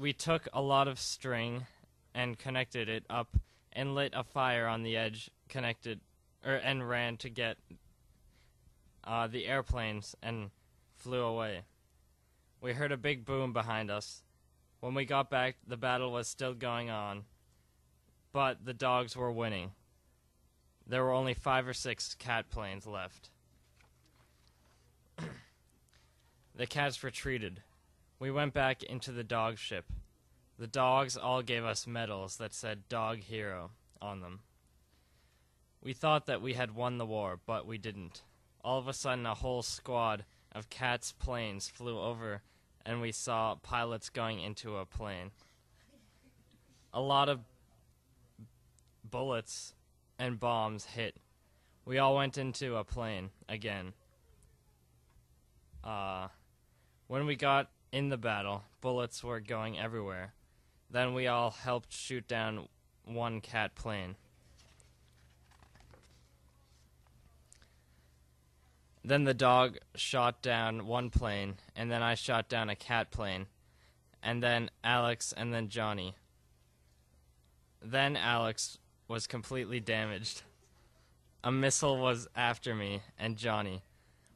we took a lot of string and connected it up and lit a fire on the edge, and ran to get the airplanes and flew away. We heard a big boom behind us. When we got back, the battle was still going on, but the dogs were winning. There were only 5 or 6 cat planes left. The cats retreated. We went back into the dog ship. The dogs all gave us medals that said Dog Hero on them. We thought that we had won the war, but we didn't. All of a sudden, a whole squad of cats' planes flew over, and we saw pilots going into a plane. A lot of bullets and bombs hit. We all went into a plane again. When we got in the battle, bullets were going everywhere. Then we all helped shoot down one cat plane. Then the dog shot down one plane, and then I shot down a cat plane, and then Alex, and then Johnny. Then Alex was completely damaged. A missile was after me and Johnny.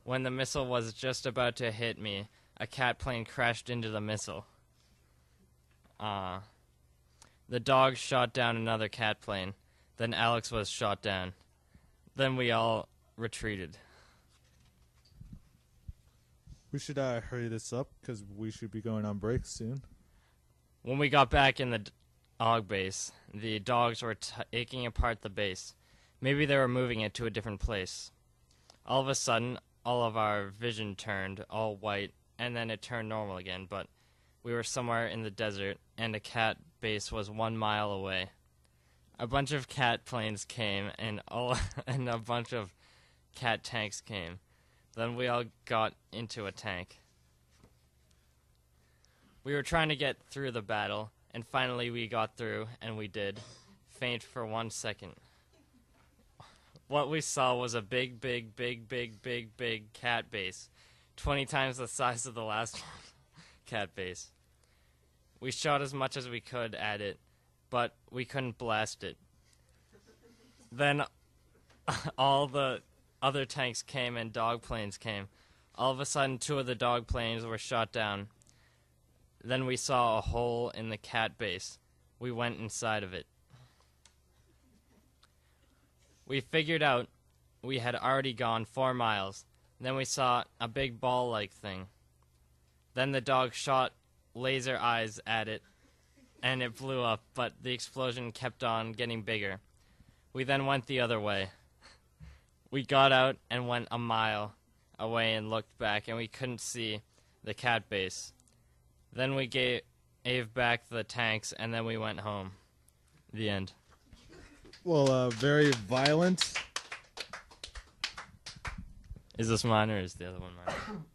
When the missile was just about to hit me, a cat plane crashed into the missile. The dog shot down another cat plane. Then Alex was shot down. Then we all retreated. We should hurry this up because we should be going on break soon. When we got back in the dog base, the dogs were taking apart the base. Maybe they were moving it to a different place. All of a sudden, all of our vision turned all white, and then it turned normal again, but we were somewhere in the desert, and a cat base was 1 mile away. A bunch of cat planes came, and a bunch of cat tanks came. Then we all got into a tank. We were trying to get through the battle, and finally we got through, and we did. Faint for 1 second. What we saw was a big cat base. 20 times the size of the last cat base. We shot as much as we could at it, but we couldn't blast it. Then all the other tanks came and dog planes came. All of a sudden, 2 of the dog planes were shot down. Then we saw a hole in the cat base. We went inside of it. We figured out we had already gone 4 miles. Then we saw a big ball-like thing. Then the dog shot laser eyes at it, and it blew up, but the explosion kept on getting bigger. We then went the other way. We got out and went a mile away and looked back, and we couldn't see the cat base. Then we gave back the tanks, and then we went home. The end. Well, very violent. Is this mine or is the other one mine?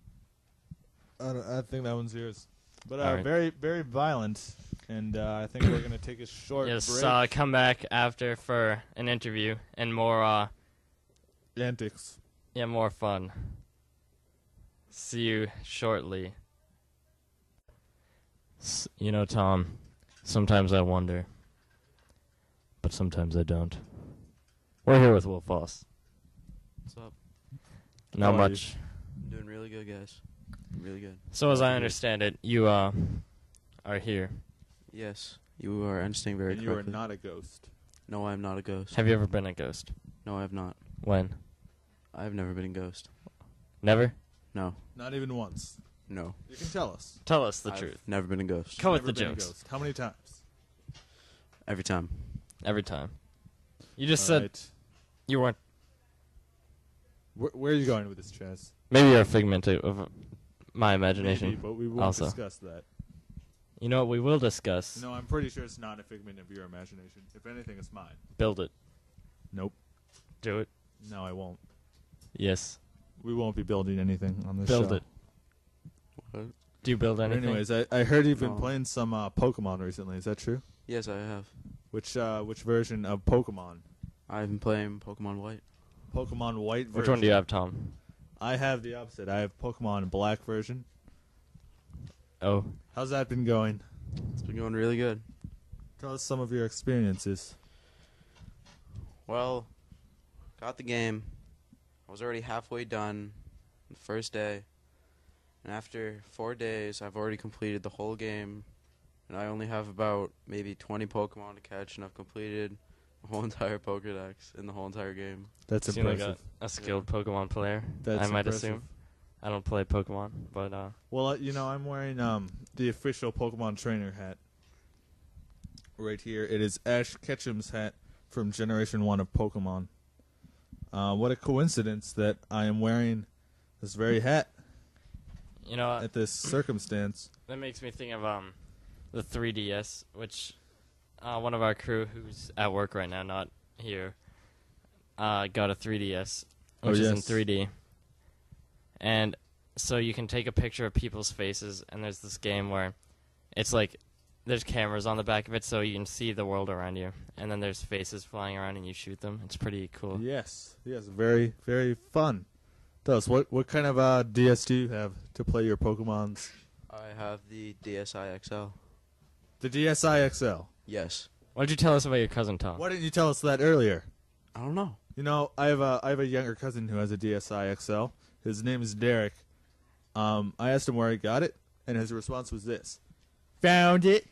I think that one's yours. But Right. very, very violent. And I think we're going to take a short Yes, break. come back after for an interview and more, Antics. more fun. See you shortly. Tom, sometimes I wonder, but sometimes I don't. We're here with Will Foss. What's up? Not How are much. I'm doing really good, guys. Really good. So as I understand it, you are here. Yes, you are understanding very And you are correctly. not a ghost. No, I am not a ghost. Have you ever been a ghost? No, I have not. When? I have never been a ghost. Never? No. Not even once. No. You can tell us. Tell us the I've truth. never been a ghost. Come with Never the been a jokes. ghost. How many times? Every time. Every time. You just All said right. you weren't. Where are you going with this, Chaz? Maybe you're a figment of my imagination. Maybe, but we won't also. discuss that. You know what we will discuss? No, I'm pretty sure it's not a figment of your imagination. If anything, it's mine. Build it. Nope. Do it. No, I won't. Yes. We won't be building anything on this Build show. it. What? Do you build But anything? anyways, I heard you've been No. playing some Pokemon recently. Is that true? Yes, I have. Which version of Pokemon? I've been playing Pokemon White. Pokemon White version. Which one do you have, Tom? I have the opposite. I have Pokemon Black version. Oh. How's that been going? It's been been going really good. Tell us some of your experiences. Well, got the game. I was already halfway done the first day. And after 4 days, I've already completed the whole game. And I only have about maybe 20 Pokemon to catch, and I've completed the whole entire Pokedex in the whole entire game. That's Seem like impressive. a skilled Pokemon player. That's I might impressive. assume. I don't play Pokemon, but Well, I'm wearing the official Pokemon trainer hat. Right here. It is Ash Ketchum's hat from Generation 1 of Pokemon. What a coincidence that I am wearing this very hat you know at this circumstance. that makes me think of the 3DS, which one of our crew who's at work right now, not here, got a 3DS, which is in 3D. And so you can take a picture of people's faces, and there's this game where it's like there's cameras on the back of it so you can see the world around you, and then there's faces flying around and you shoot them. It's pretty cool. Yes, very, very fun. Tell us, what kind of DS do you have to play your Pokemons? I have the DSi XL. The DSi XL. Yes. Why don't you tell us about your cousin Tom? Why didn't you tell us that earlier? I don't know. I have a younger cousin who has a DSi XL. His name is Derek. I asked him where he got it, and his response was this: "Found it."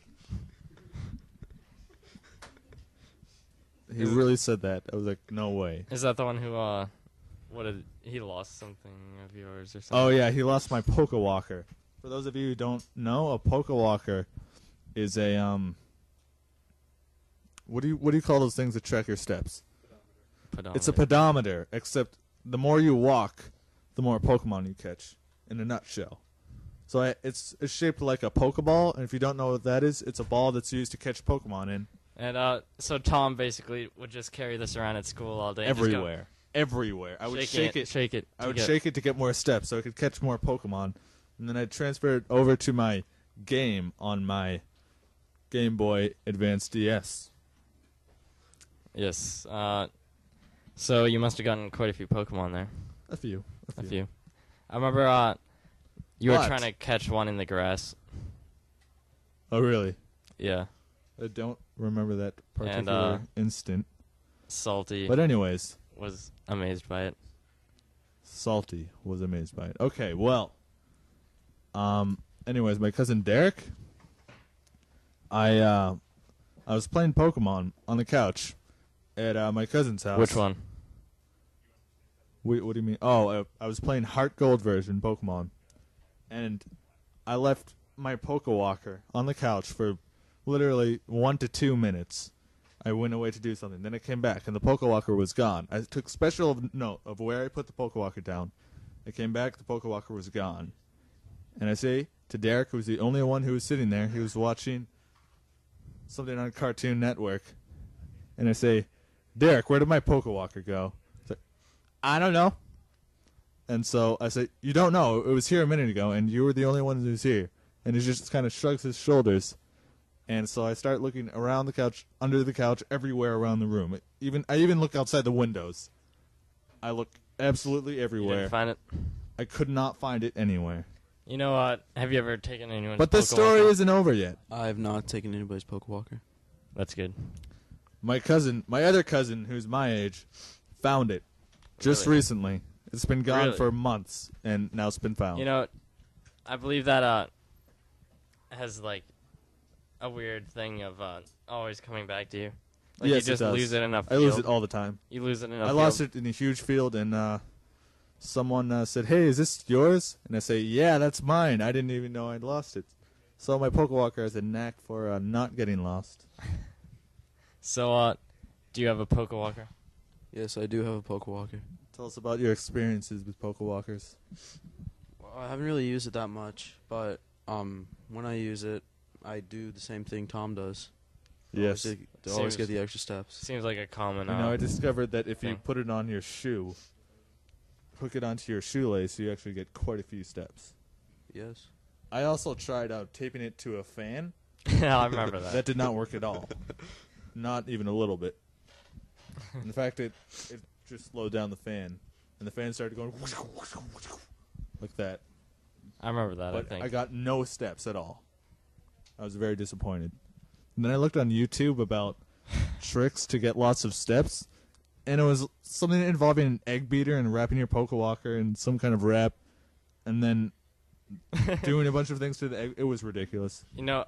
He really said that. I was like, "No way." Is that the one who he lost something of yours or something? Oh yeah, he lost my Pokewalker. For those of you who don't know, a Pokewalker is a what do you call those things that track your steps? Pedometer. It's a pedometer, except the more you walk, the more Pokemon you catch. In a nutshell. So it's shaped like a Pokeball, and if you don't know what that is, it's a ball that's used to catch Pokemon in. And so Tom basically would just carry this around at school all day. And just go, Everywhere. I would shake it. Shake it. I would shake it to get more steps so I could catch more Pokemon. And then I'd transfer it over to my game on my Game Boy Advance DS. Yes. So you must have gotten quite a few Pokemon there. A few. A few. I remember you were What? trying to catch one in the grass. Oh, really? Yeah. I don't remember that particular instant. Salty But anyways, was amazed by it. Salty was amazed by it. Okay, well. Anyways, my cousin Derek, I was playing Pokemon on the couch at my cousin's house. Which one? Wait, what do you mean? Oh, I was playing Heart Gold version Pokemon, and I left my Pokewalker on the couch for literally 1 to 2 minutes. I went away to do something. Then I came back, and the Pokewalker was gone. I took special note of where I put the Pokewalker down. I came back, the Pokewalker was gone. And I say to Derek, who was the only one who was sitting there, he was watching something on Cartoon Network, and I say, "Derek, where did my Pokewalker go?" He's like, "I don't know." And so I say, "You don't know? It was here a minute ago, and you were the only one who was here." And he just kind of shrugs his shoulders. And so I start looking around the couch, under the couch, everywhere around the room. I even look outside the windows. I look absolutely You everywhere. didn't find it? I could not find it anywhere. You know what? Have you ever taken anyone's But the Pokewalker? story isn't over yet. I have not taken anybody's Pokewalker. That's good. My other cousin, who's my age, found it just Really? recently. It's been gone Really? for months, and now it's been found. You know, I believe that has like a weird thing of always coming back to you. Like yes, you just it does. lose it enough. I lose it all the time. You lose it enough. I lost it in a huge field, and someone said, "Hey, is this yours?" And I say, "Yeah, that's mine. I didn't even know I'd lost it." So my Pokewalker has a knack for not getting lost. So, do you have a Pokewalker? Yes, I do have a Pokewalker. Tell us about your experiences with Pokewalkers. Well, I haven't really used it that much, but when I use it, I do the same thing Tom does. Yes. To always get the extra steps. Seems like a common. I discovered that if you thing. put it on your shoe, hook it onto your shoelace, you actually get quite a few steps. Yes. I also tried out taping it to a fan. Yeah, I remember that. That did not work at all. Not even a little bit. In fact, it just slowed down the fan, and the fan started going like that. I remember that. But I think. I got no steps at all. I was very disappointed. And then I looked on YouTube about tricks to get lots of steps, and it was something involving an egg beater and wrapping your Poke Walker in some kind of wrap, and then doing a bunch of things to the egg. It was ridiculous. You know,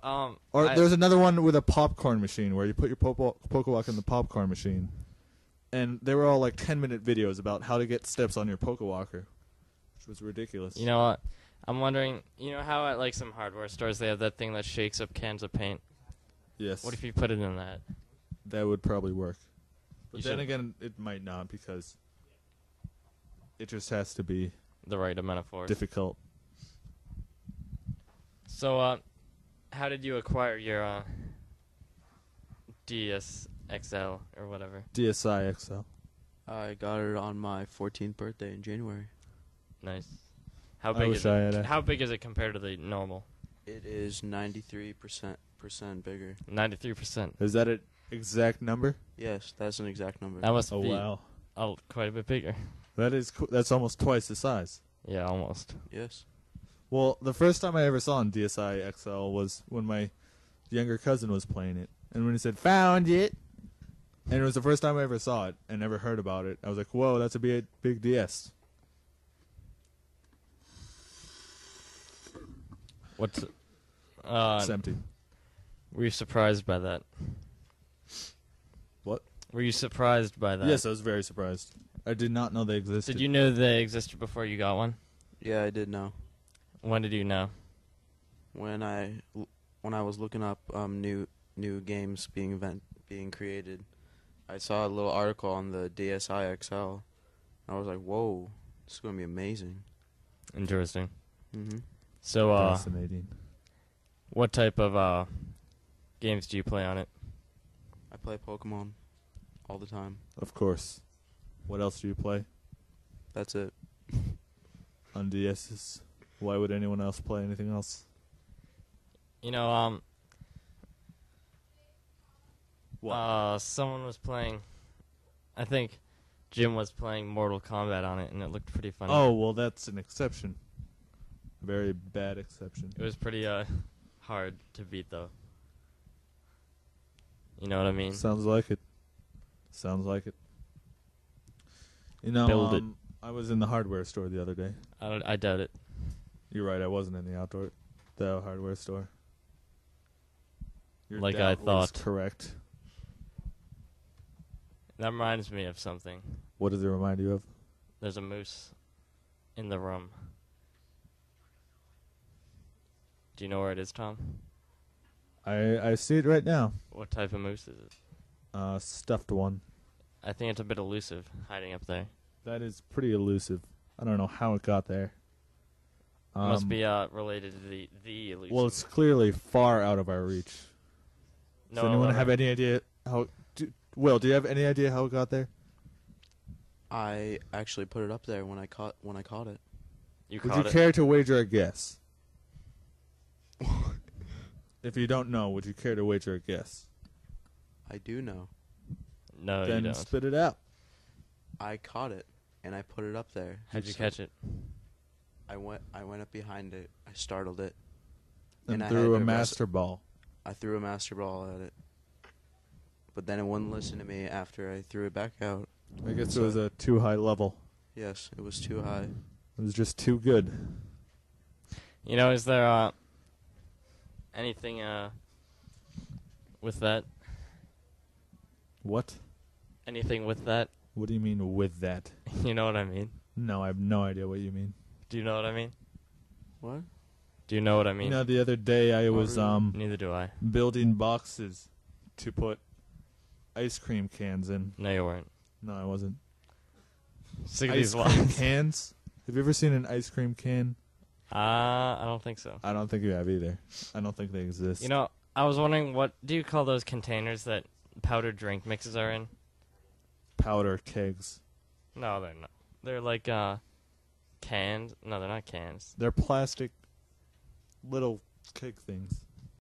Or there's another one with a popcorn machine where you put your Poke Walker in the popcorn machine, and they were all like 10-minute videos about how to get steps on your Poke Walker, which was ridiculous. You know what? I'm wondering, you know how at like some hardware stores they have that thing that shakes up cans of paint? Yes. What if you put it in that? That would probably work. But You then should- again, it might not because it just has to be The right amount of force. difficult. So, how did you acquire your DS XL or whatever? DSi XL. I got it on my 14th birthday in January. Nice. How I big wish is I it? had a- How big is it compared to the normal? It is 93% bigger. 93%. Is that an exact number? Yes, that's an exact number. That must Oh be wow, quite a bit bigger. that's almost twice the size. Yeah, almost. Yes. Well, the first time I ever saw an DSi XL was when my younger cousin was playing it, and when he said "found it," and it was the first time I ever saw it and never heard about it. I was like, "Whoa, that's a big DS." What's It's empty. were you surprised by that? What? Were you surprised by that? Yes, I was very surprised. I did not know they existed. Did you know they existed before you got one? Yeah, I did know. When did you know? When I was looking up new games being created, I saw a little article on the DSi XL. I was like, "Whoa, this is gonna be amazing." Interesting. hmm So, Fascinating. what type of games do you play on it? I play Pokemon all the time. Of course. What else do you play That's it. on DSs? Why would anyone else play anything else? You know, What? someone was playing. I think Jim was playing Mortal Kombat on it, and it looked pretty funny. Oh, well, that's an exception. A very bad exception. It was pretty hard to beat, though. You know what I mean? Sounds like it. Sounds like it. You know, Build it. I was in the hardware store the other day. I doubt it. You're right, I wasn't in the hardware store. Your Like I doubt was thought. correct. That reminds me of something. What does it remind you of? There's a moose in the room. Do you know where it is, Tom? I see it right now. What type of moose is it? Stuffed one. I think it's a bit elusive, hiding up there. That is pretty elusive. I don't know how it got there. Must be related to the elusive. Well, it's clearly far out of our reach. no, Does anyone I have mean- any idea how? Will, do you have any idea how it got there? I actually put it up there when I caught it. You Would caught you it. care to wager a guess? If you don't know, would you care to wager a guess? I do know. No, you Then don't. spit it out. I caught it and I put it up there. How'd you catch it? I went up behind it. I startled it. And I threw had a to master ball. I threw a master ball at it. But then it wouldn't listen to me after I threw it back out. I guess it was a too high level. Yes, it was too high. It was just too good. You know, is there anything with that? What? Anything with that? What do you mean with that? You know what I mean? No, I have no idea what you mean. Do you know what I mean? What? Do you know what I mean? You know, the other day I was really. Neither do I. building boxes to put ice cream cans in. No, you weren't. No, I wasn't. Sick of Ice these cream lines. cans? Have you ever seen an ice cream can? I don't think so. I don't think you have either. I don't think they exist. You know, I was wondering, what do you call those containers that powdered drink mixes are in? Powder kegs. No, they're not. They're like cans. No, they're not cans. They're plastic little keg things.